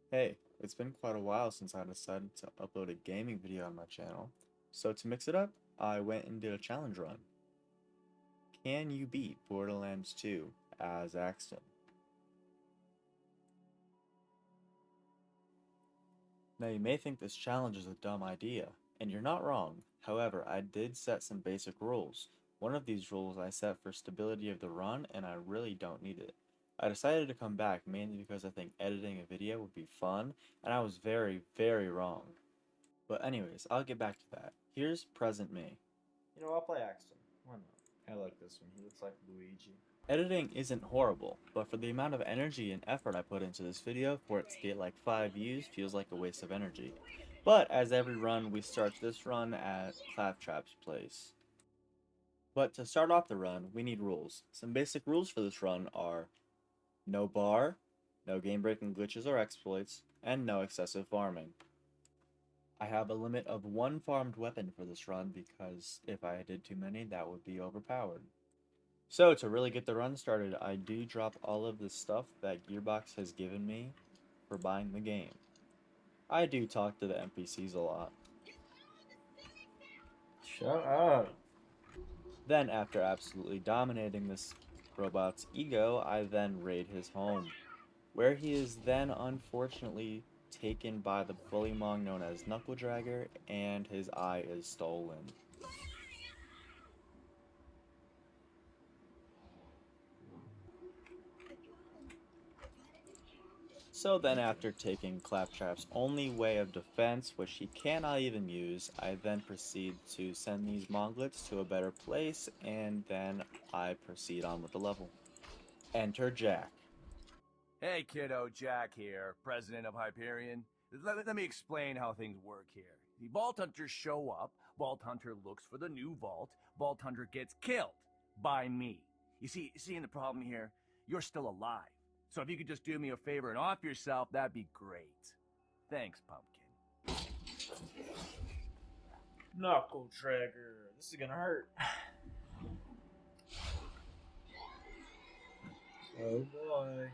Hey, it's been quite a while since I decided to upload a gaming video on my channel, so to mix it up, I went and did a challenge run. Can you beat Borderlands 2 as Axton? Now you may think this challenge is a dumb idea, and you're not wrong. However, I did set some basic rules. One of these rules I set for stability of the run, and I really don't need it. I decided to come back mainly because I think editing a video would be fun, and I was very, very wrong. But anyways, I'll get back to that. Here's present me. You know, I'll play Axton. Why not? I like this one. He looks like Luigi. Editing isn't horrible, but for the amount of energy and effort I put into this video, for it to get like 5 views feels like a waste of energy. But as every run, we start this run at Claptrap's place. But to start off the run, we need rules. Some basic rules for this run are no bar, no game-breaking glitches or exploits, and no excessive farming. I have a limit of 1 farmed weapon for this run because if I did too many, that would be overpowered. So to really get the run started, I do drop all of the stuff that Gearbox has given me for buying the game. I do talk to the NPCs a lot. Shut up. Then after absolutely dominating this robot's ego, I then raid his home, where he is then unfortunately taken by the bullymong known as Knuckledragger, and his eye is stolen. So then after taking Claptrap's only way of defense, which he cannot even use, I then proceed to send these Monglets to a better place, and then I proceed on with the level. Enter Jack. Hey kiddo, Jack here, president of Hyperion. Let me explain how things work here. The Vault Hunters show up, Vault Hunter looks for the new vault, Vault Hunter gets killed by me. You see, seeing the problem here? You're still alive. So if you could just do me a favor and off yourself, that'd be great. Thanks, Pumpkin. Knuckle trigger. This is gonna hurt. Oh boy.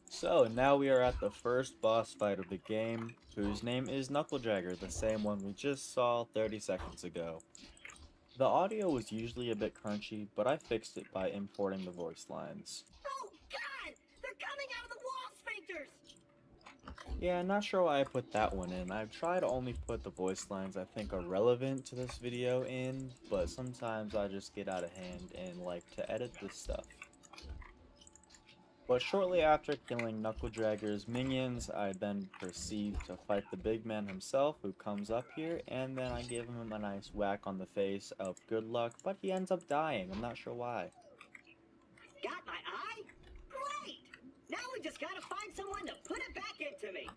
So now we are at the first boss fight of the game, whose name is Knuckledragger, the same one we just saw 30 seconds ago. The audio was usually a bit crunchy, but I fixed it by importing the voice lines. Oh God! They're coming out of the wall sphincters! Yeah, not sure why I put that one in. I've tried to only put the voice lines I think are relevant to this video in, but sometimes I just get out of hand and like to edit this stuff. But shortly after killing Knuckledragger's minions, I then proceed to fight the big man himself, who comes up here, and then I give him a nice whack on the face of good luck, but he ends up dying. I'm not sure why. Got my eye? Great! Now we just gotta find someone to put it back into me.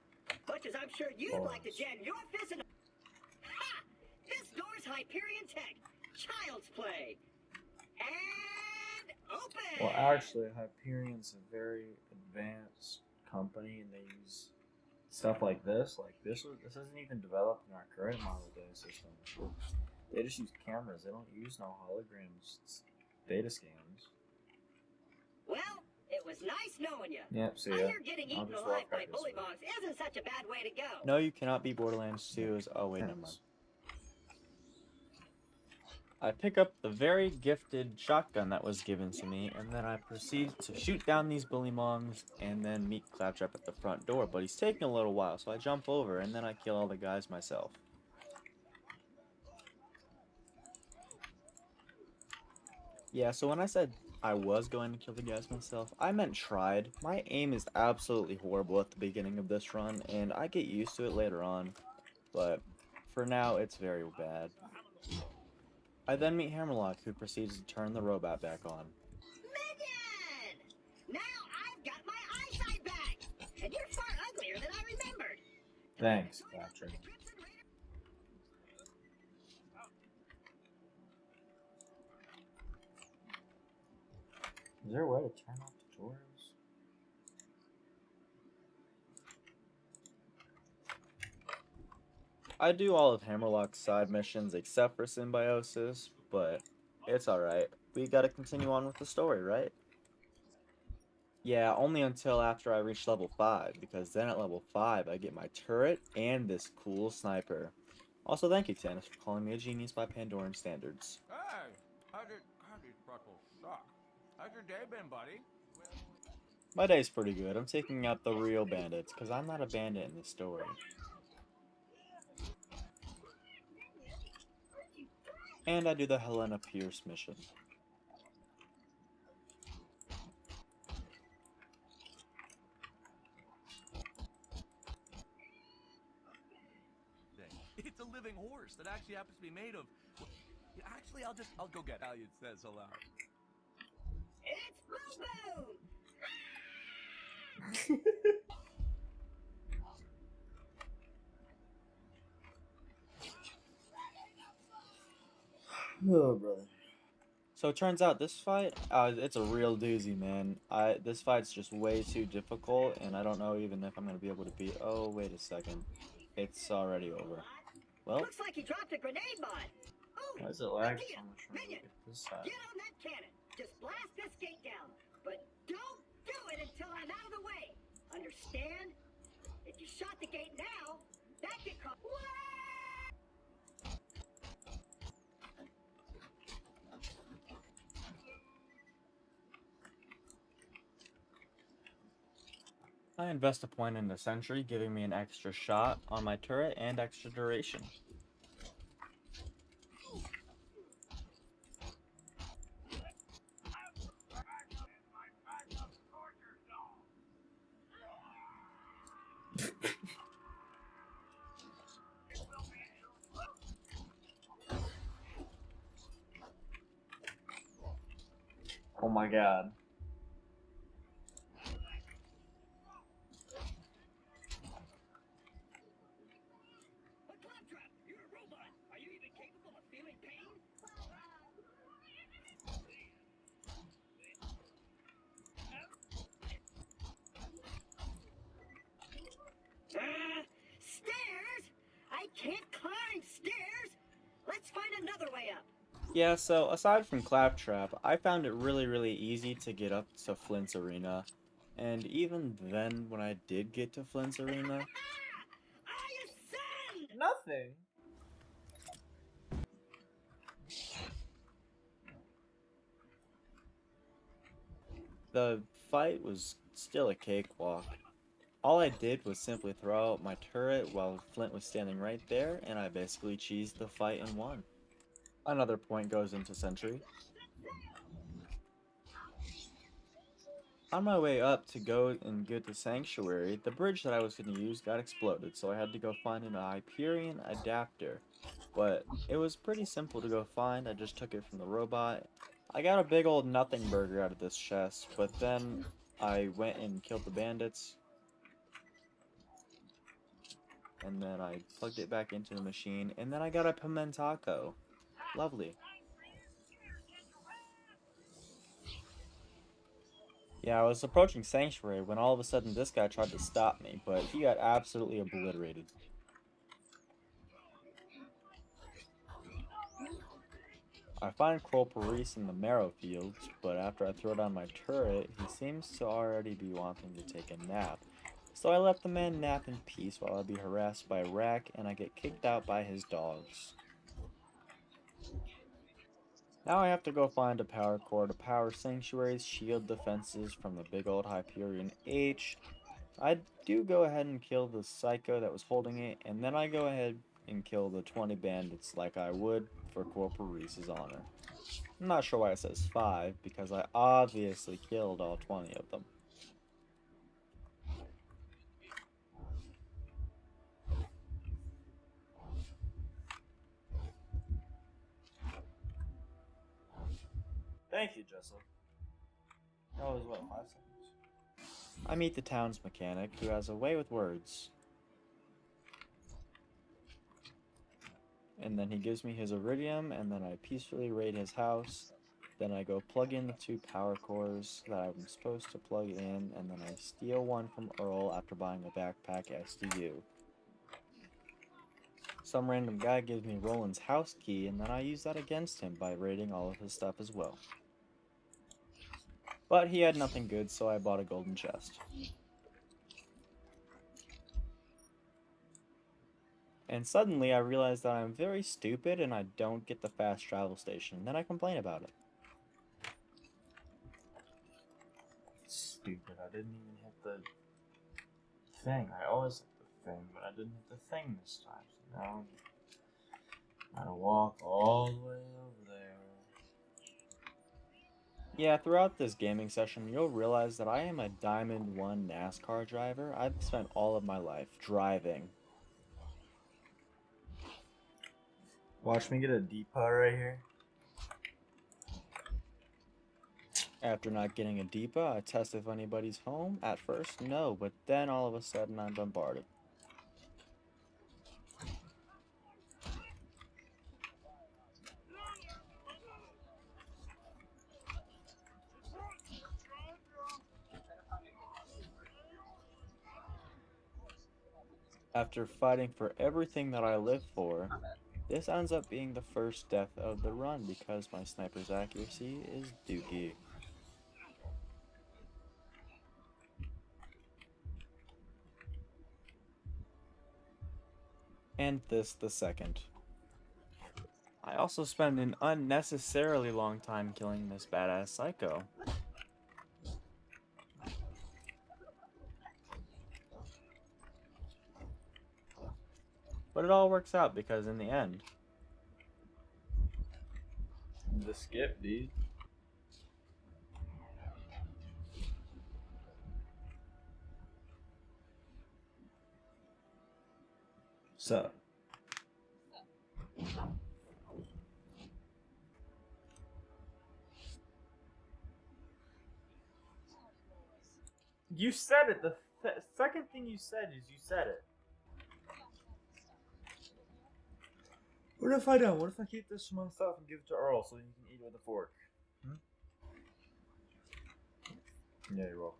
Much as I'm sure you'd like to jam your fist in. Ha! This door's Hyperion Tech. Child's play. And open! Well, actually, Hyperion's a very advanced company, and they use stuff like this. Like this isn't even developed in our current model data system. They just use cameras. They don't use no holograms, data scans. Well, it was nice knowing you. Yep. See I ya. hear getting I'll eaten just alive walk by back this way. bullymongs isn't such a bad way to go. No, you cannot beat Borderlands 2. Oh wait, never mind. I pick up the very gifted shotgun that was given to me, and then I proceed to shoot down these bullymongs, and then meet Claptrap at the front door, but he's taking a little while, so I jump over, and then I kill all the guys myself. Yeah, so when I said I was going to kill the guys myself, I meant tried. My aim is absolutely horrible at the beginning of this run, and I get used to it later on, but for now, it's very bad. I then meet Hammerlock, who proceeds to turn the robot back on. Minion! Now I've got my eyesight back! And you're far uglier than I remembered! Thanks, Patrick. Is there a way to turn off tutorials? I do all of Hammerlock's side missions except for Symbiosis, but it's alright. We gotta continue on with the story, right? Yeah, only until after I reach level 5, because then at level 5 I get my turret and this cool sniper. Also, thank you, Tannis, for calling me a genius by Pandoran standards. Hey, God, these pretzels suck. How's your day been, buddy? My day's pretty good. I'm taking out the real bandits, because I'm not a bandit in this story. And I do the Helena Pierce mission. It's a living horse that actually happens to be made of. Yeah, actually, I'll go get it. It says so loud. It's Boo Boo! Oh, brother. So it turns out this fight, it's a real doozy, man. This fight's just way too difficult, and I don't know even if I'm gonna be able to beat. Oh, wait a second, it's already over. Well, Looks like he dropped a grenade mod. Oh, Why is it lag idea. so much? Minion, Look at this side. get on that cannon. Just blast this gate down. But don't do it until I'm out of the way. Understand? If you shot the gate now, that could cause... I invest a point in the sentry, giving me an extra shot on my turret and extra duration. Oh my god. But Claptrap, you're a robot. Are you even capable of feeling pain? Stairs? I can't climb stairs. Let's find another way up. Yeah, so aside from Claptrap, I found it really easy to get up to Flint's Arena. And even then, when I did get to Flint's Arena, I ascend! Nothing. the fight was still a cakewalk. All I did was simply throw out my turret while Flint was standing right there, and I basically cheesed the fight and won. Another point goes into Sentry. On my way up to go and get the Sanctuary, the bridge that I was going to use got exploded, so I had to go find an Hyperion adapter. But it was pretty simple to go find, I just took it from the robot. I got a big old nothing burger out of this chest, but then I went and killed the bandits. And then I plugged it back into the machine, and then I got a pimentaco. Lovely. Yeah, I was approaching Sanctuary when all of a sudden this guy tried to stop me, but he got absolutely obliterated. I find Corporis in the marrow fields, but after I throw down my turret, he seems to already be wanting to take a nap. So I let the man nap in peace while I be harassed by Rack, and I get kicked out by his dogs. Now I have to go find a power core to power Sanctuary's shield defenses from the big old Hyperion H. I do go ahead and kill the Psycho that was holding it, and then I go ahead and kill the 20 bandits like I would for Corporis's honor. I'm not sure why it says 5, because I obviously killed all 20 of them. Thank you, Jessup. That was what, 5 seconds? I meet the town's mechanic, who has a way with words. And then he gives me his iridium, and then I peacefully raid his house. Then I go plug in the 2 power cores that I'm supposed to plug in, and then I steal one from Earl after buying a backpack SDU. Some random guy gives me Roland's house key, and then I use that against him by raiding all of his stuff as well. But he had nothing good, so I bought a golden chest. And suddenly I realized that I'm very stupid and I don't get the fast travel station. Then I complain about it. Stupid. I didn't even hit the thing. I always hit the thing, but I didn't hit the thing this time. So now I gotta walk all the way over there. Yeah, throughout this gaming session, you'll realize that I am a Diamond 1 NASCAR driver. I've spent all of my life driving. Watch me get a depot right here. After not getting a depot, I test if anybody's home. At first, no, but then all of a sudden I'm bombarded. After fighting for everything that I live for, this ends up being the first death of the run because my sniper's accuracy is dookie. And this the second. I also spend an unnecessarily long time killing this badass psycho. But it all works out because in the end, The skip, dude. So. You said it. The second thing you said is you said it. What if I don't? What if I keep this to myself and give it to Earl so he can eat it with a fork? Yeah, you're welcome.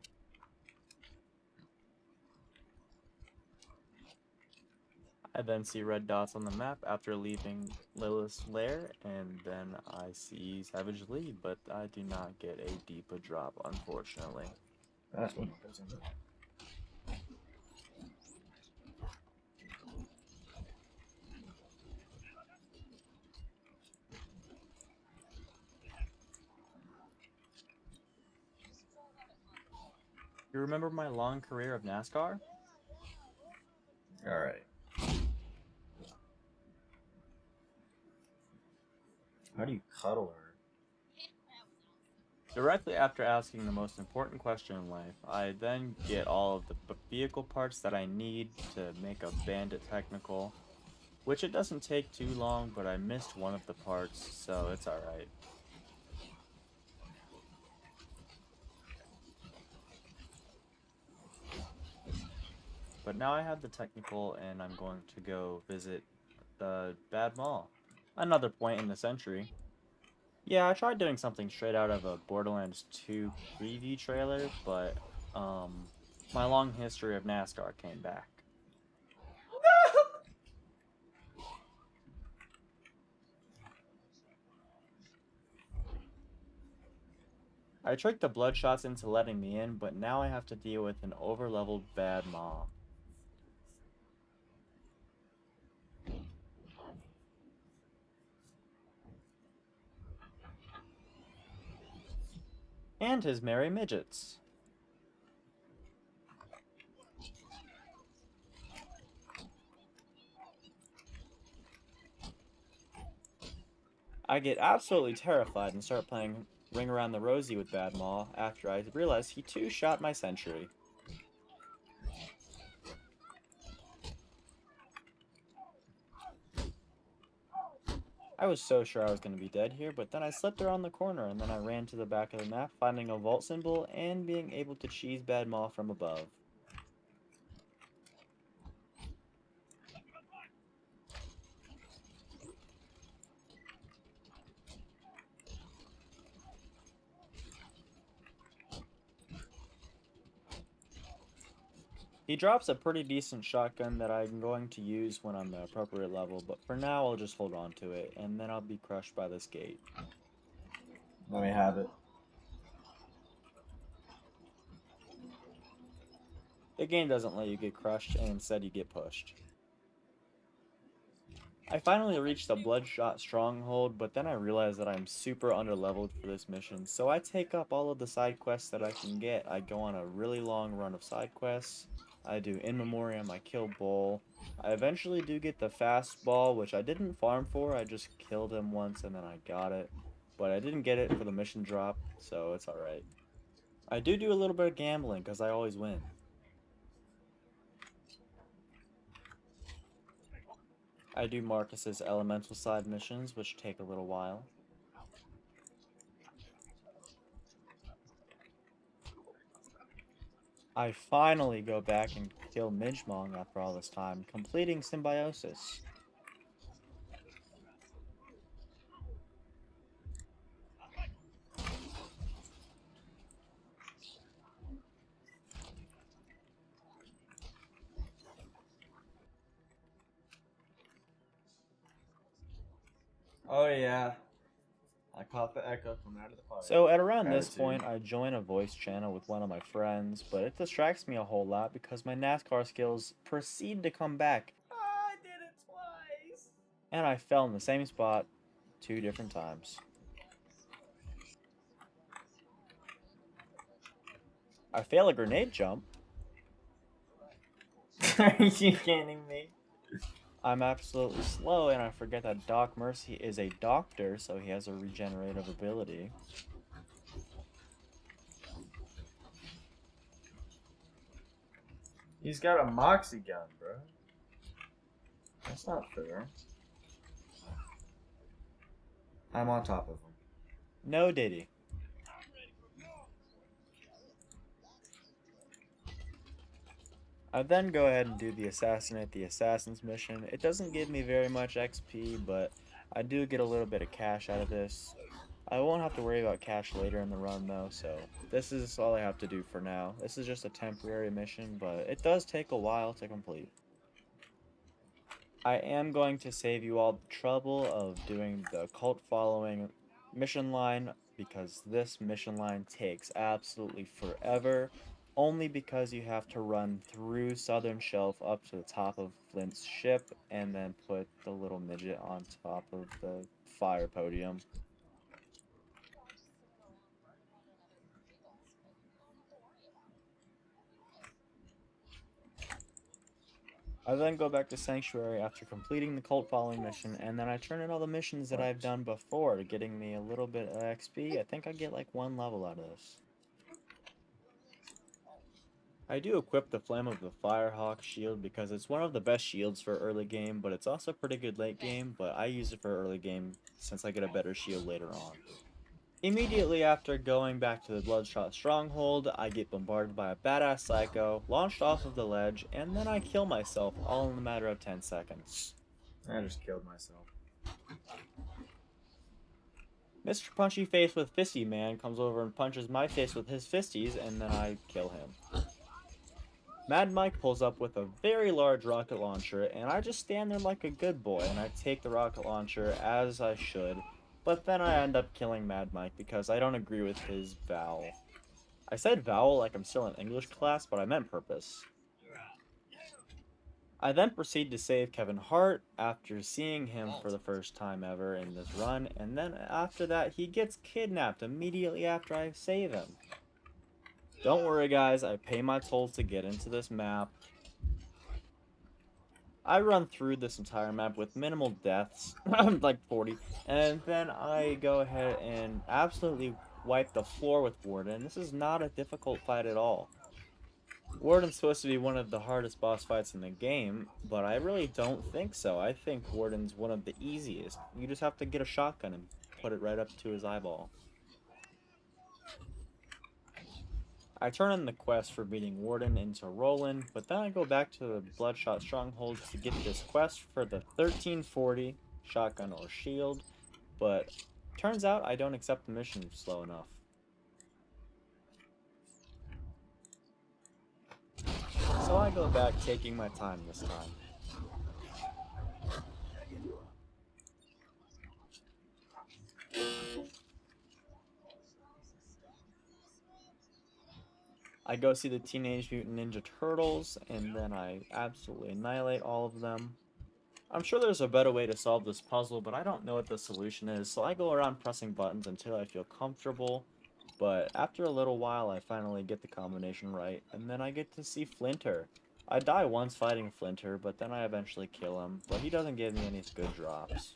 I then see red dots on the map after leaving Lilith's lair, and then I see Savage Lee, but I do not get a Deepa drop, unfortunately. That's what doesn't it? You remember my long career of NASCAR? Alright. How do you cuddle her? Directly after asking the most important question in life, I then get all of the vehicle parts that I need to make a bandit technical, which it doesn't take too long, but I missed one of the parts, so it's alright. But now I have the technical and I'm going to go visit the Bad Mall. Another point in the century. Yeah, I tried doing something straight out of a Borderlands 2 preview trailer, but my long history of NASCAR came back. I tricked the Bloodshots into letting me in, but now I have to deal with an overleveled Bad Mall. And his merry midgets. I get absolutely terrified and start playing Ring Around the Rosie with Bad Maw after I realize he too shot my sentry. I was so sure I was going to be dead here, but then I slipped around the corner and then I ran to the back of the map, finding a vault symbol and being able to cheese Bad Maw from above. He drops a pretty decent shotgun that I'm going to use when I'm the appropriate level, but for now I'll just hold on to it, and then I'll be crushed by this gate. Let me have it. The game doesn't let you get crushed, and instead you get pushed. I finally reached the Bloodshot stronghold, but then I realized that I'm super underleveled for this mission, so I take up all of the side quests that I can get. I go on a really long run of side quests. I do In Memoriam, I kill Bull. I eventually do get the fast ball, which I didn't farm for, I just killed him once and then I got it. But I didn't get it for the mission drop, so it's alright. I do a little bit of gambling, because I always win. I do Marcus's elemental side missions, which take a little while. I finally go back and kill Midgemong after all this time, completing Symbiosis. Oh yeah, I caught the echo from out of the fire. So at around this Gratitude. point, I join a voice channel with one of my friends, but it distracts me a whole lot because my NASCAR skills proceed to come back, I did it twice. and I fell in the same spot 2 different times. I fail a grenade jump. Are you kidding me? I'm absolutely slow, and I forget that Doc Mercy is a doctor, so he has a regenerative ability. He's got a moxie gun, bro. That's not fair. I'm on top of him. No Diddy. I then go ahead and do the Assassinate the Assassins mission. It doesn't give me very much XP, but I do get a little bit of cash out of this. I won't have to worry about cash later in the run though, so this is all I have to do for now. This is just a temporary mission, but it does take a while to complete. I am going to save you all the trouble of doing the cult following mission line, because this mission line takes absolutely forever, only because you have to run through Southern Shelf up to the top of Flint's ship and then put the little midget on top of the fire podium. I then go back to Sanctuary after completing the cult following mission, and then I turn in all the missions that I've done before, getting me a little bit of XP. I think I get like 1 level out of this. I do equip the Flame of the Firehawk shield because it's one of the best shields for early game, but it's also pretty good late game, but I use it for early game since I get a better shield later on. Immediately after going back to the Bloodshot stronghold, I get bombarded by a badass psycho, launched off of the ledge, and then I kill myself all in a matter of 10 seconds. I just killed myself. Mr. Punchy Face with Fisty Man comes over and punches my face with his fisties, and then I kill him. Mad Mike pulls up with a very large rocket launcher, and I just stand there like a good boy, and I take the rocket launcher as I should, but then I end up killing Mad Mike because I don't agree with his vowel. I said vowel like I'm still in English class, but I meant purpose. I then proceed to save Kevin Hart after seeing him for the first time ever in this run, and then after that he gets kidnapped immediately after I save him. Don't worry guys, I pay my tolls to get into this map. I run through this entire map with minimal deaths, like 40, and then I go ahead and absolutely wipe the floor with Warden. This is not a difficult fight at all. Warden's supposed to be one of the hardest boss fights in the game, but I really don't think so. I think Warden's one of the easiest. You just have to get a shotgun and put it right up to his eyeball. I turn in the quest for beating Warden into Roland, but then I go back to the Bloodshot Stronghold to get this quest for the 1340 shotgun or shield, but turns out I don't accept the mission slow enough. So I go back taking my time this time. I go see the Teenage Mutant Ninja Turtles, and then I absolutely annihilate all of them. I'm sure there's a better way to solve this puzzle, but I don't know what the solution is, so I go around pressing buttons until I feel comfortable. But after a little while, I finally get the combination right, and then I get to see Flinter. I die once fighting Flinter, but then I eventually kill him, but he doesn't give me any good drops.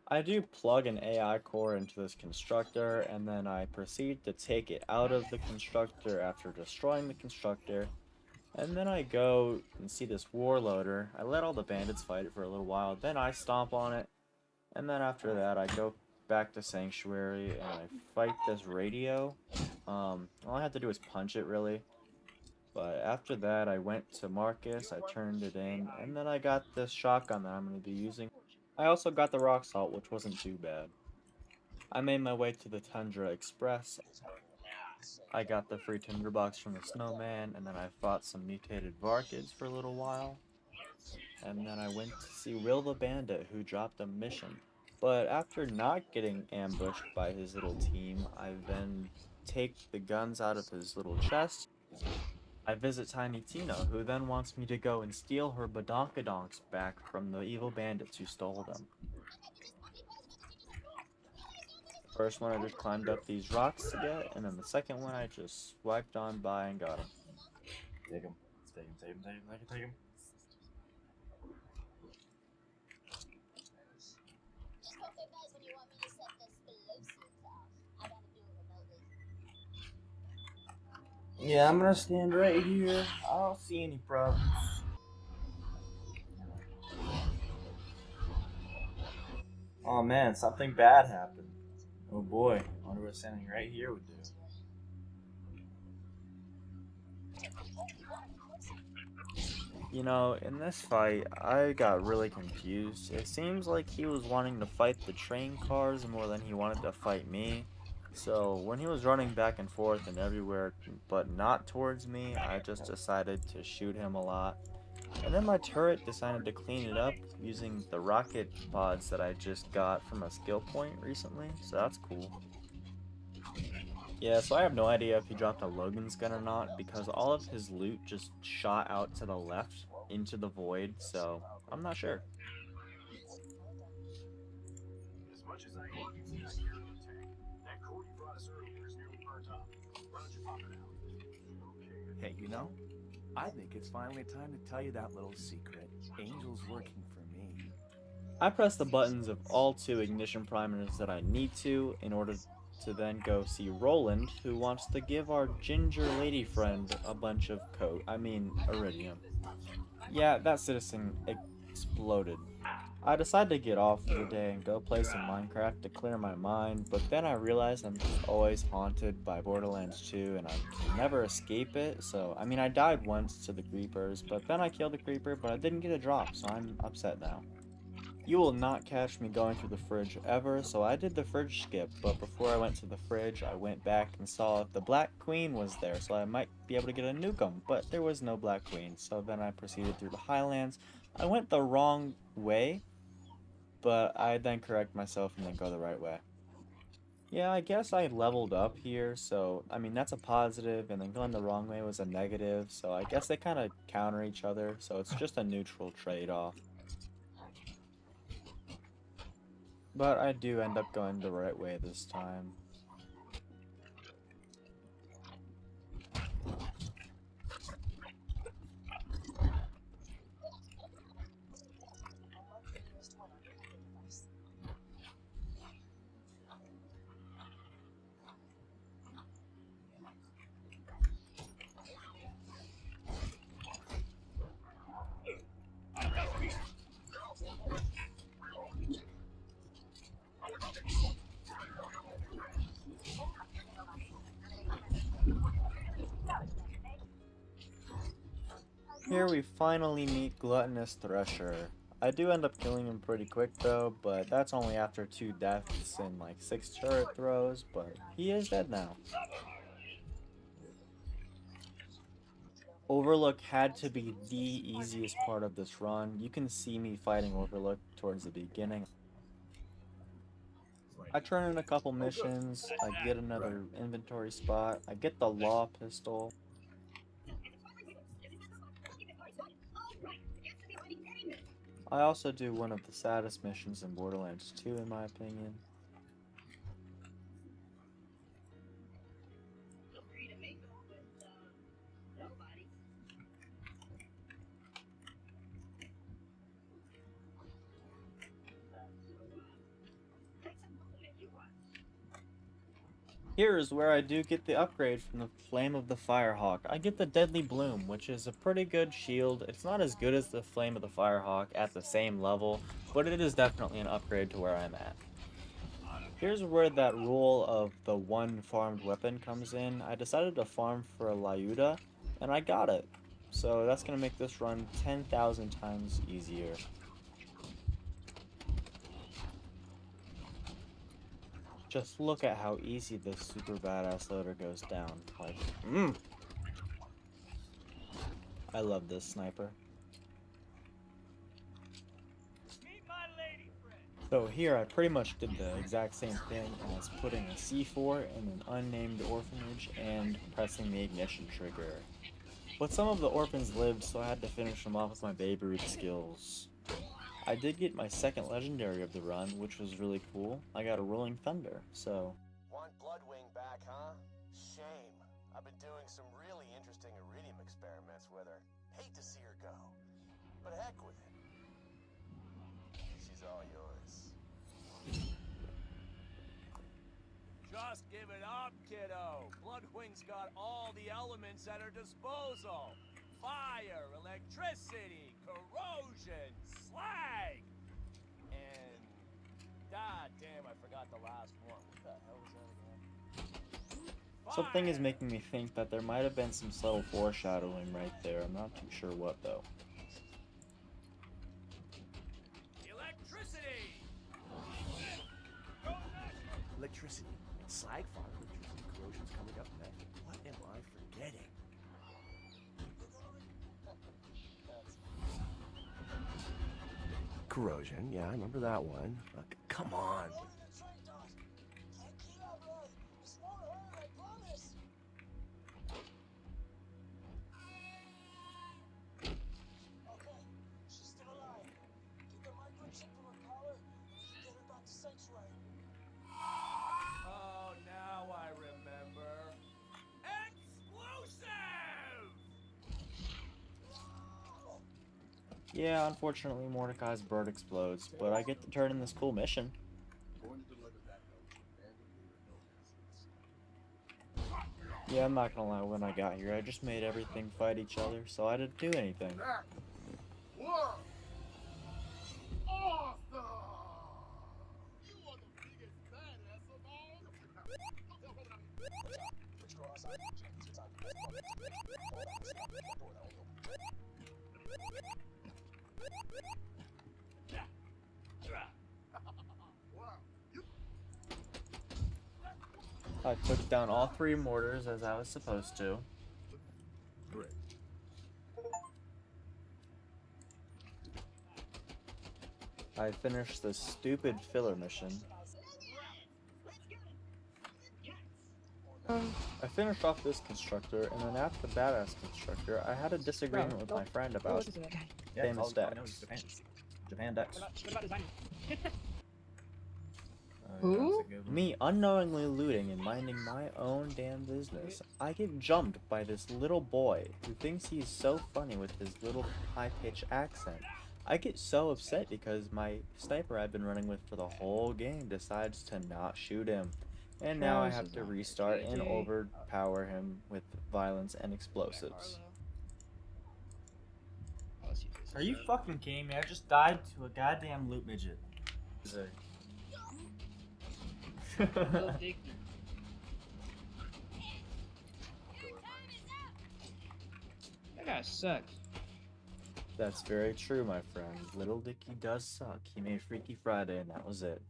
I do plug an AI core into this constructor, and then I proceed to take it out of the constructor after destroying the constructor. And then I go and see this warloader. I let all the bandits fight it for a little while, then I stomp on it. And then after that, I go back to Sanctuary and I fight this radio. All I had to do was punch it, really. But after that, I went to Marcus, I turned it in, and then I got this shotgun that I'm going to be using. I also got the rock salt, which wasn't too bad. I made my way to the Tundra Express. I got the free tinderbox from the snowman, and then I fought some mutated Varkids for a little while. And then I went to see Will the Bandit, who dropped a mission. But after not getting ambushed by his little team, I then take the guns out of his little chest. I visit Tiny Tina, who then wants me to go and steal her badonkadonks back from the evil bandits who stole them. First one I just climbed up these rocks to get, and then the second one I just swiped on by and got him. Take him. Take him, take him, take him, take him, take him. Yeah, I'm gonna stand right here. I don't see any problems. Oh man, something bad happened. Oh boy, I wonder what standing right here would do. You know, in this fight, I got really confused. It seems like he was wanting to fight the train cars more than he wanted to fight me. So, when he was running back and forth and everywhere, but not towards me, I just decided to shoot him a lot. And then my turret decided to clean it up using the rocket pods that I just got from a skill point recently, so that's cool. Yeah, so I have no idea if he dropped a Logan's gun or not, because all of his loot just shot out to the left into the void, so I'm not sure. As much as I hate using that carrier tank, that code you brought us earlier is nearly burnt up. Why don't you pop it out? Hey, you know, I think it's finally time to tell you that little secret. Angel's working for me. I press the buttons of all 2 ignition primers that I need to in order to then go see Roland, who wants to give our ginger lady friend a bunch of iridium. Yeah, that citizen exploded. I decided to get off for the day and go play some Minecraft to clear my mind, but then I realized I'm just always haunted by Borderlands 2 and I can never escape it, so I died once to the creepers, but then I killed the creeper, but I didn't get a drop, so I'm upset now. You will not catch me going through the fridge ever, so I did the fridge skip, but before I went to the fridge, I went back and saw if the Black Queen was there, so I might be able to get a nukem, but there was no Black Queen, so then I proceeded through the Highlands. I went the wrong way, but I then correct myself and then go the right way. Yeah, I guess I leveled up here, so that's a positive, and then going the wrong way was a negative, so I guess they kind of counter each other, so it's just a neutral trade-off. But I do end up going the right way this time. Here we finally meet Gluttonous Thresher. I do end up killing him pretty quick though, but that's only after 2 deaths and like 6 turret throws, but he is dead now. Overlook had to be the easiest part of this run. You can see me fighting Overlook towards the beginning. I turn in a couple missions, I get another inventory spot, I get the law pistol. I also do one of the saddest missions in Borderlands 2 in my opinion. Here is where I do get the upgrade from the Flame of the Firehawk. I get the Deadly Bloom, which is a pretty good shield. It's not as good as the Flame of the Firehawk at the same level, but it is definitely an upgrade to where I'm at. Here's where that rule of the one farmed weapon comes in. I decided to farm for a Lyuda, and I got it. So that's going to make this run 10,000 times easier. Just look at how easy this super badass loader goes down. Like, I love this sniper. So here I pretty much did the exact same thing as putting a C4 in an unnamed orphanage and pressing the ignition trigger. But some of the orphans lived, so I had to finish them off with my Baby Ruth skills. I did get my second legendary of the run, which was really cool. I got a Rolling Thunder, so... Want Bloodwing back, huh? Shame. I've been doing some really interesting iridium experiments with her. Hate to see her go. But heck with it. She's all yours. Just give it up, kiddo. Bloodwing's got all the elements at her disposal. Fire, electricity, corrosion, slag! And... God damn, I forgot the last one. What the hell was that again? Something is making me think that there might have been some subtle foreshadowing right there. I'm not too sure what, though. Electricity! Electricity. Slag fire. Electricity corrosion's coming up next. What am I forgetting? Corrosion, yeah, I remember that one. Come on. Oh, now I remember. Explosive! Yeah, unfortunately Mordecai's bird explodes, but I get to turn in this cool mission. Yeah, I'm not gonna lie, when I got here, I just made everything fight each other, so I didn't do anything. I took down all 3 mortars as I was supposed to. I finished this stupid filler mission. I finished off this constructor, and then after the badass constructor, I had a disagreement with my friend about famous decks. Japan decks. What about designing? Who? Me unknowingly looting and minding my own damn business, I get jumped by this little boy who thinks he's so funny with his little high-pitched accent. I get so upset because my sniper I've been running with for the whole game decides to not shoot him. And now I have to restart and overpower him with violence and explosives. Are you fucking kidding me? I just died to a goddamn loot midget. That guy sucks. That's very true, my friend. Little Dicky does suck. He made Freaky Friday and that was it.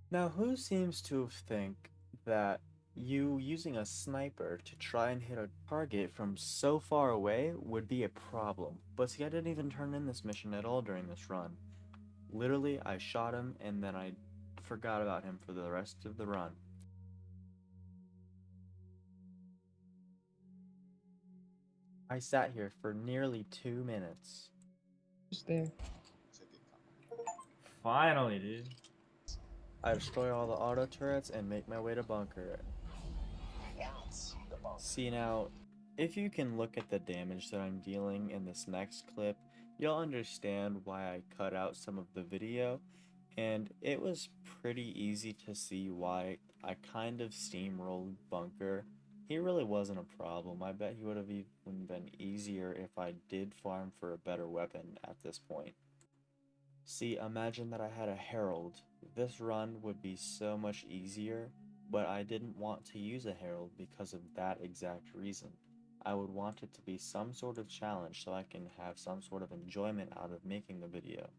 Now, who seems to think that you using a sniper to try and hit a target from so far away would be a problem? But see, I didn't even turn in this mission at all during this run. Literally, I shot him and then I forgot about him for the rest of the run. I sat here for nearly 2 minutes. Just there. Finally, dude. I destroy all the auto turrets and make my way to bunker. See now, if you can look at the damage that I'm dealing in this next clip, you'll understand why I cut out some of the video, and it was pretty easy to see why I kind of steamrolled bunker. He really wasn't a problem. I bet he would have even been easier if I did farm for a better weapon at this point. See, imagine that I had a herald. This run would be so much easier, but I didn't want to use a herald because of that exact reason. I would want it to be some sort of challenge so I can have some sort of enjoyment out of making the video.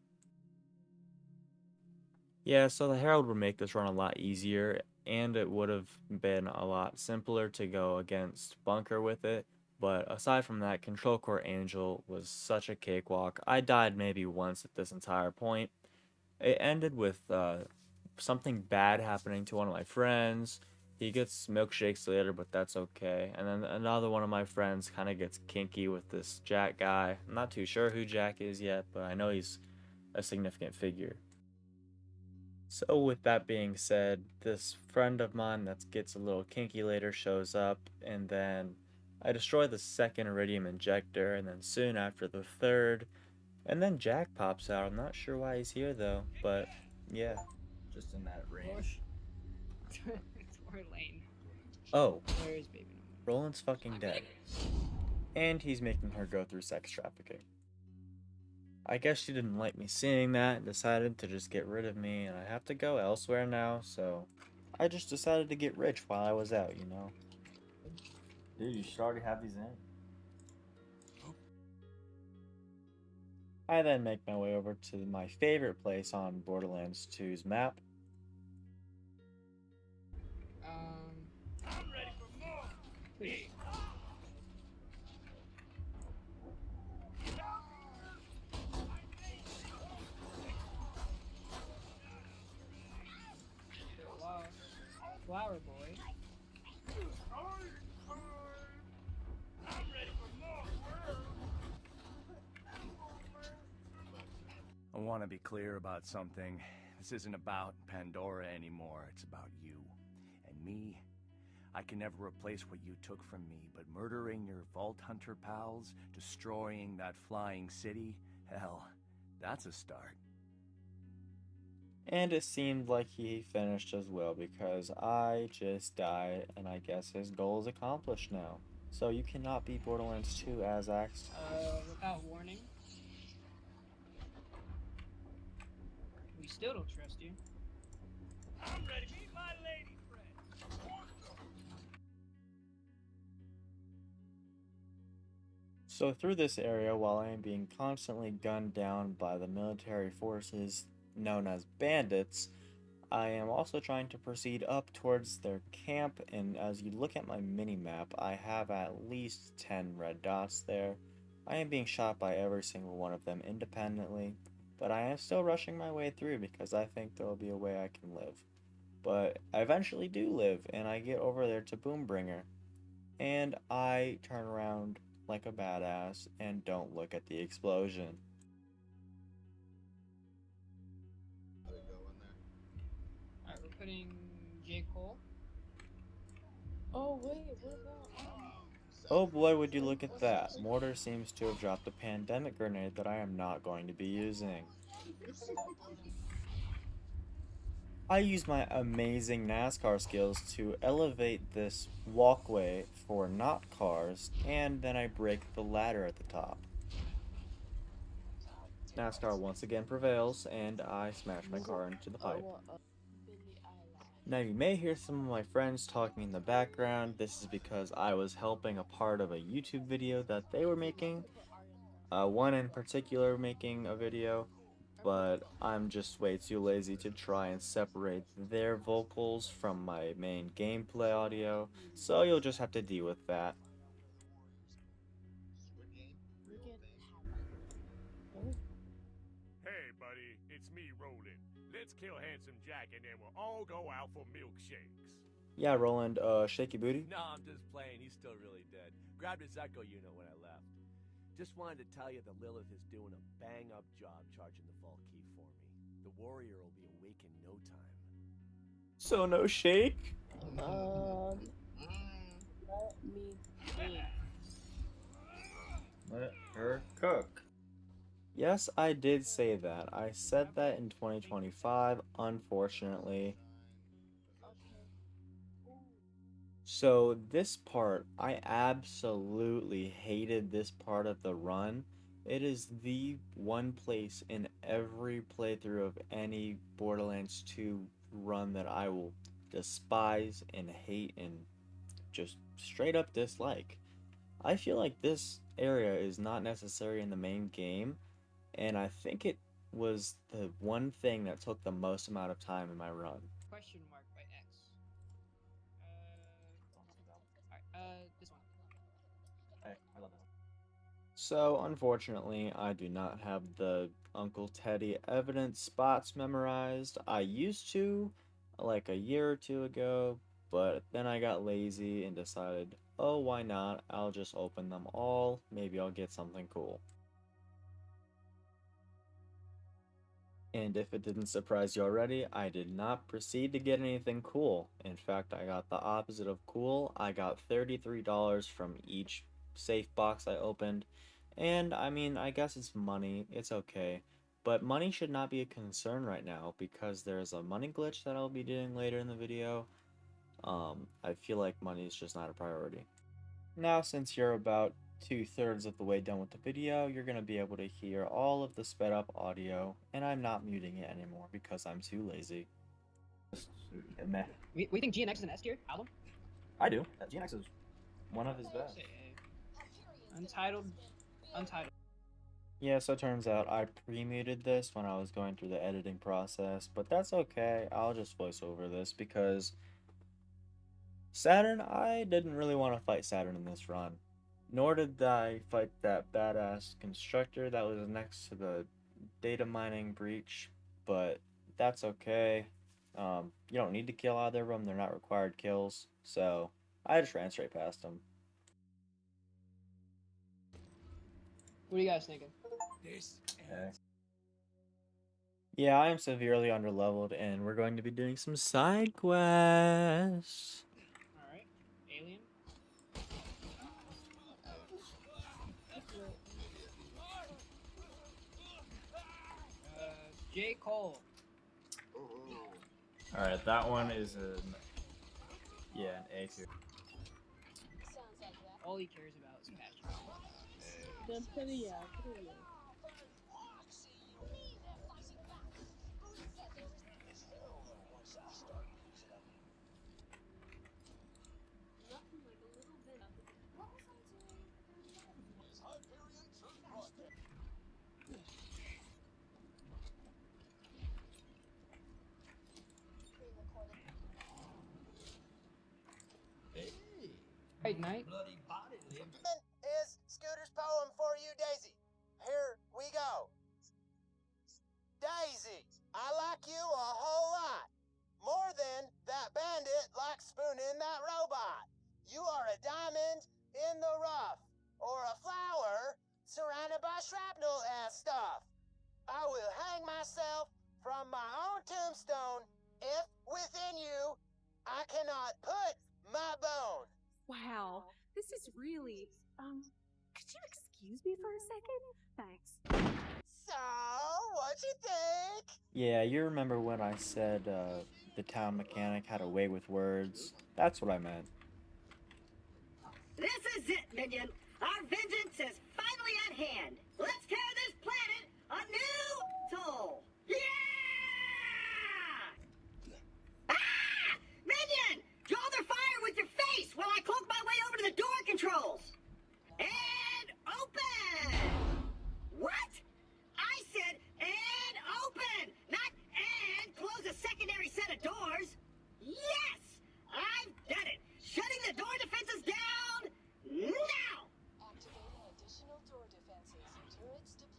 Yeah, so the herald would make this run a lot easier, and it would have been a lot simpler to go against bunker with it. But aside from that, Control Core Angel was such a cakewalk. I died maybe once at this entire point. It ended with something bad happening to one of my friends. He gets milkshakes later, but that's okay. And then another one of my friends kind of gets kinky with this Jack guy. I'm not too sure who Jack is yet, but I know he's a significant figure. So with that being said, this friend of mine that gets a little kinky later shows up, and then I destroy the second iridium injector, and then soon after the third, and then Jack pops out. I'm not sure why he's here though, but yeah. Just in that range. Or lane. Oh, Where is baby number? Roland's fucking dead. And he's making her go through sex trafficking. I guess she didn't like me seeing that and decided to just get rid of me, and I have to go elsewhere now, so I just decided to get rich while I was out, you know? Dude, you should already have these in. I then make my way over to my favorite place on Borderlands 2's map. I'm ready for more. Please. Flower boy. I want to be clear about something. This isn't about Pandora anymore. It's about you. And me. I can never replace what you took from me, but murdering your Vault Hunter pals, destroying that flying city, hell, that's a start. And it seemed like he finished as well because I just died, and I guess his goal is accomplished now. So you cannot beat Borderlands 2 as Axton. Without warning. We still don't trust you. I'm ready. Meet my lady friend. So through this area, while I am being constantly gunned down by the military forces known as bandits, I am also trying to proceed up towards their camp, and as you look at my mini-map, I have at least 10 red dots there. I am being shot by every single one of them independently, but I am still rushing my way through because I think there will be a way I can live. But I eventually do live, and I get over there to Boombringer, and I turn around like a badass and don't look at the explosion. Alright, we're putting J. Cole. Oh wait, what about Oh boy, would you look at that. Mortar seems to have dropped a pandemic grenade that I am not going to be using. I use my amazing NASCAR skills to elevate this walkway for not cars, and then I break the ladder at the top. NASCAR once again prevails, and I smash my car into the pipe. Now you may hear some of my friends talking in the background. This is because I was helping a part of a YouTube video that they were making. One in particular making a video, but I'm just way too lazy to try and separate their vocals from my main gameplay audio, so you'll just have to deal with that. Hey, buddy, it's me, Roland. Let's let's kill Handsome Jack and then we'll all go out for milkshakes. Yeah, Roland, shaky booty? No, I'm just playing. He's still really dead. Grabbed his echo unit when I left. Just wanted to tell you that Lilith is doing a bang-up job charging the vault key for me. The warrior will be awake in no time. So no shake? Let me think. Let her cook. Yes, I did say that. I said that in 2025, unfortunately. So this part, I absolutely hated this part of the run. It is the one place in every playthrough of any Borderlands 2 run that I will despise and hate and just straight up dislike. I feel like this area is not necessary in the main game, and I think it was the one thing that took the most amount of time in my run. Question mark by X. This one. Hey, I love that. So, unfortunately, I do not have the Uncle Teddy evidence spots memorized. I used to, like a year or two ago, but then I got lazy and decided, oh, why not? I'll just open them all. Maybe I'll get something cool. And if it didn't surprise you already, I did not proceed to get anything cool. In fact, I got the opposite of cool. I got $33 from each safe box I opened. And I mean, I guess it's money, it's okay. But money should not be a concern right now because there's a money glitch that I'll be doing later in the video. I feel like money is just not a priority. Now, since you're about 2/3 of the way done with the video, you're going to be able to hear all of the sped up audio, and I'm not muting it anymore because I'm too lazy. Meh. We think GNX is an S tier album? I do. GNX is one of his best. Say, Untitled. Yeah, so it turns out I pre-muted this when I was going through the editing process, but that's okay. I'll just voice over this because Saturn, I didn't really want to fight Saturn in this run. Nor did I fight that badass constructor that was next to the data mining breach, but that's okay. You don't need to kill either of them, they're not required kills, so I just ran straight past them. What are you guys thinking? Okay. Yeah, I am severely underleveled, and we're going to be doing some side quests. Alright. Alien. J. Cole. Alright, that one is an an A tier. All he cares about is Patrick. Right, Knight. Is Scooter's poem for you, Daisy. Here we go. Daisy, I like you a whole lot. More than that bandit likes spooning that robot. You are a diamond in the rough, or a flower surrounded by shrapnel and stuff. I will hang myself from my own tombstone if within you I cannot put my bone. Wow, this is really, could you excuse me for a second? Thanks. So, what you think? Yeah, you remember when I said the town mechanic had a way with words? That's what I meant. This is it, minion. Our vengeance is finally at hand. Let's tear this planet a new soul. Yeah! Ah! Minion! Draw their fire with your face while I cloak my way over to the door controls. And open! What? I said and open, not and close a secondary set of doors. Yes! I've done it. Shutting the door defenses down now! Activating additional door defenses. Turrets deployed.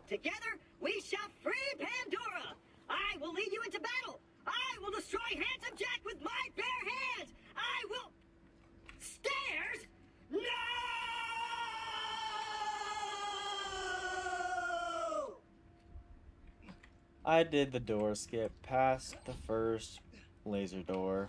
Together, we shall free Pandora. I will lead you into battle. I will destroy Handsome Jack with my bare hands. I will... Stairs? No! I did the door skip past the first laser door.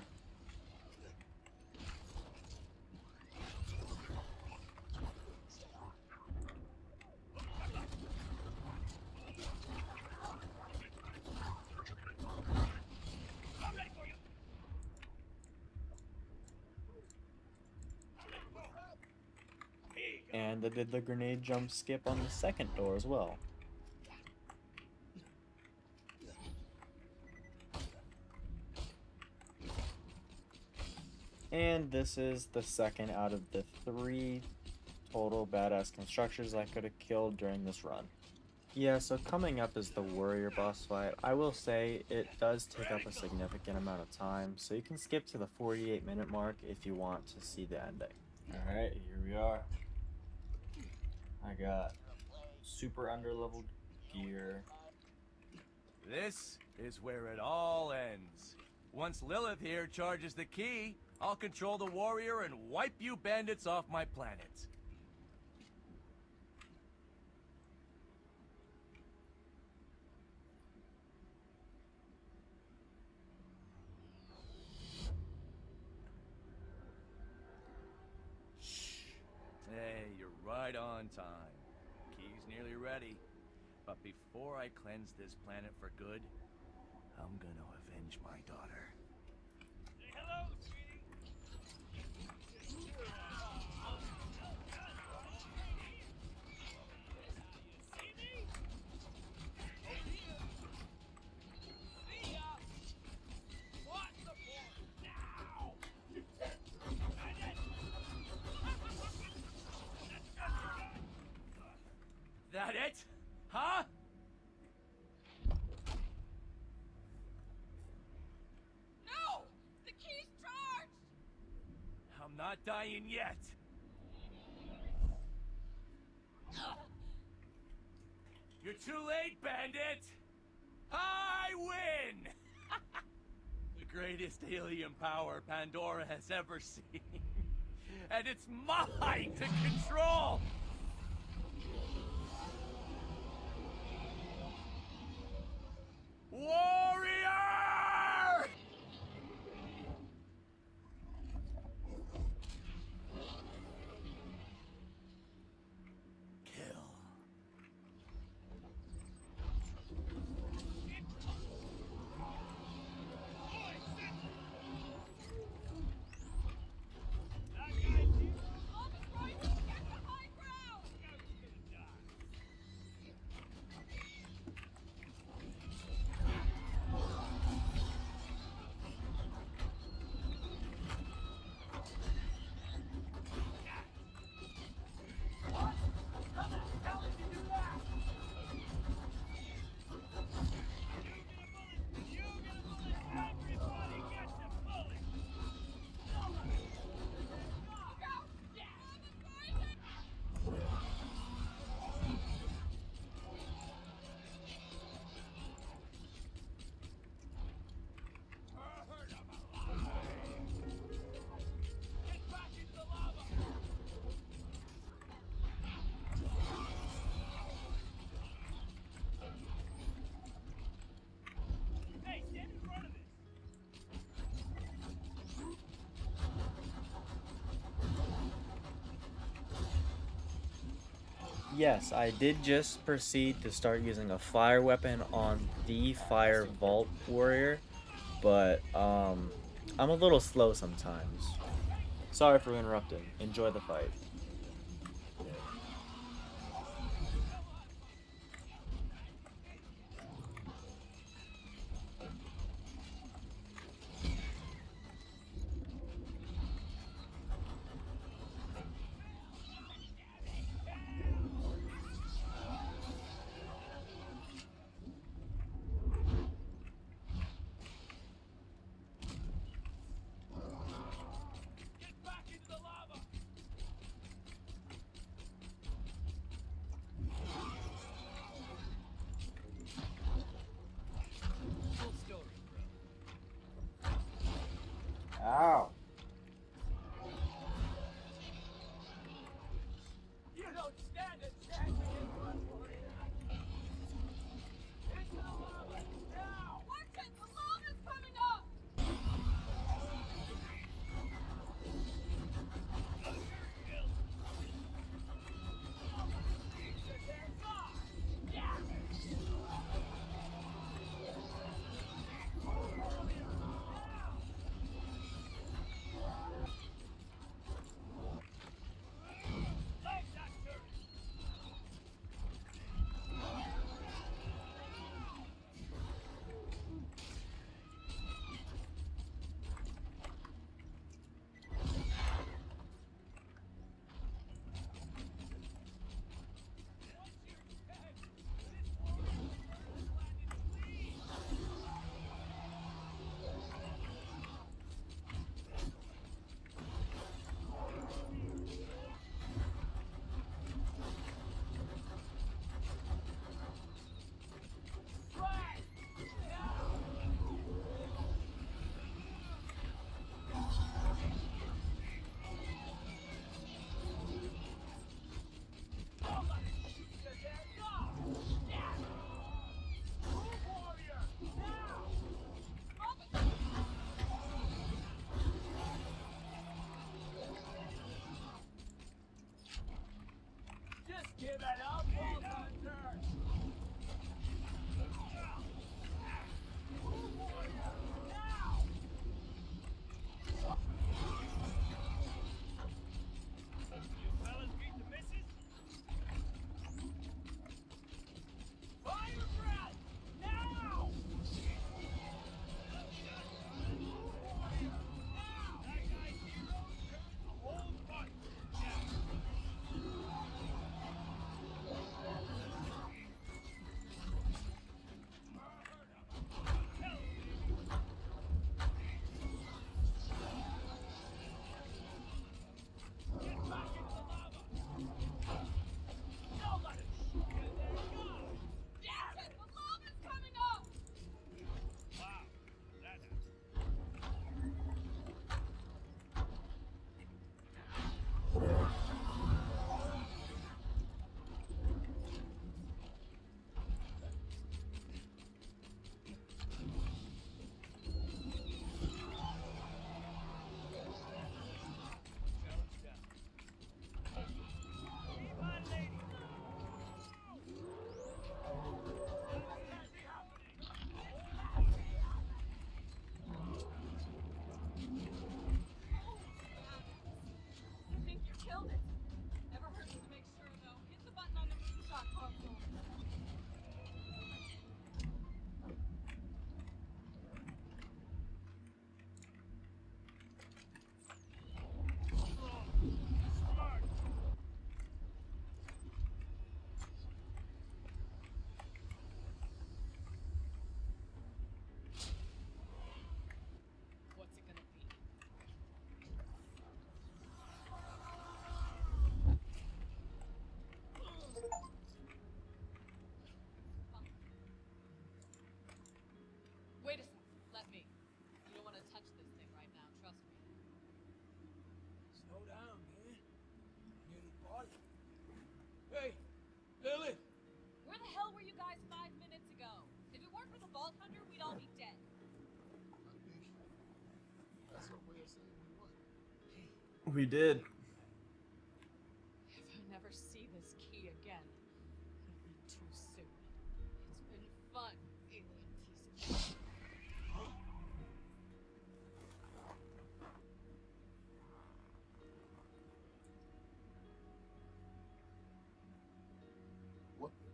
And I did the grenade jump skip on the second door as well. And this is the second out of the 3 total badass constructors I could have killed during this run. Yeah, so coming up is the warrior boss fight. I will say it does take up a significant amount of time, so you can skip to the 48-minute mark if you want to see the ending. Alright, here we are. I got super underleveled gear. This is where it all ends. Once Lilith here charges the key, I'll control the warrior and wipe you bandits off my planet. Hey, you're right on time. Key's nearly ready. But before I cleanse this planet for good, I'm gonna avenge my daughter. Say hello, sweetie. See me? See ya. What the fuck now? That it? Huh? No! The key's charged! I'm not dying yet. You're too late, bandit! I win! The greatest alien power Pandora has ever seen. And it's mine to control! Warrior! Kill. Yes, I did just proceed to start using a fire weapon on the Fire Vault Warrior, but I'm a little slow sometimes. Sorry for interrupting. Enjoy the fight. Ow! You don't stand a chance against Blood Warrior. Into the lava now! Watch it! The lava's coming up! Just give it up, Vault Hunter! Now! You fellas beat the missus? Fire breath! Now! That guy's hero turned the whole bunch. Get back into the lava! Don't let it shoot you, there you go! Watch it! The lava's coming up! Wow, that happened. Challenge down. Keep on, lady. I think you killed it. Never hurts to make sure, though. Hit the button on the moonshot console. Smart. What's it gonna be? Wait a second. Let me. You don't want to touch this thing right now. Trust me. Slow down, man. Nearly bought it. Hey, Lilith! Where the hell were you guys 5 minutes ago? If it weren't for the Vault Hunter, we'd all be dead. That's her way of saying we won. We did. If I never see this key again, it'll be too soon. It's been fun, alien piece of shit. What the?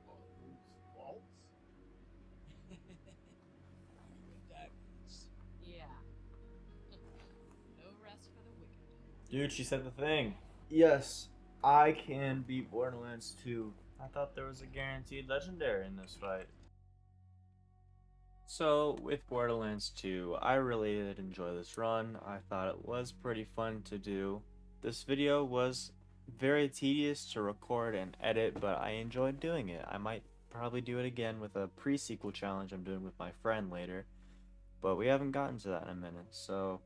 Are those vaults? What that means. Yeah. No rest for the wicked. Dude, she said the thing. Yes, I can beat Borderlands 2. I thought there was a guaranteed legendary in this fight. So, with Borderlands 2, I really did enjoy this run. I thought it was pretty fun to do. This video was very tedious to record and edit, but I enjoyed doing it. I might probably do it again with a pre-sequel challenge I'm doing with my friend later. but we haven't gotten to that in a minute. So,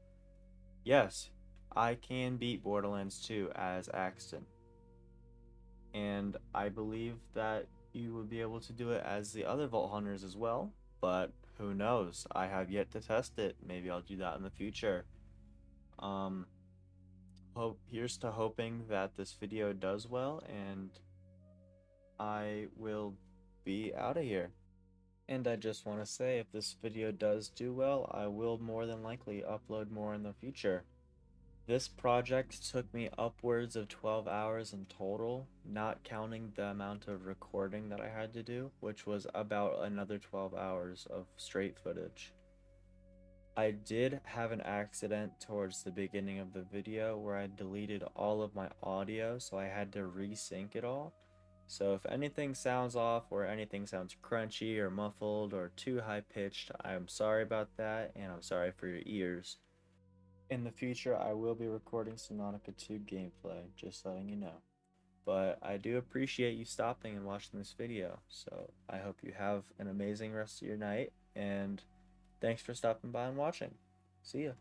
yes, I can beat Borderlands 2 as Axton. And I believe that you would be able to do it as the other Vault Hunters as well, but who knows? I have yet to test it. Maybe I'll do that in the future. Um, here's to hoping that this video does well, and I will be out of here. And I just want to say, if this video does do well, I will more than likely upload more in the future. This project took me upwards of 12 hours in total, not counting the amount of recording that I had to do, which was about another 12 hours of straight footage. I did have an accident towards the beginning of the video where I deleted all of my audio, so I had to resync it all. So if anything sounds off or anything sounds crunchy or muffled or too high pitched, I'm sorry about that, and I'm sorry for your ears. In the future, I will be recording Subnautica 2 gameplay, just letting you know. But I do appreciate you stopping and watching this video, so I hope you have an amazing rest of your night, and thanks for stopping by and watching. See ya.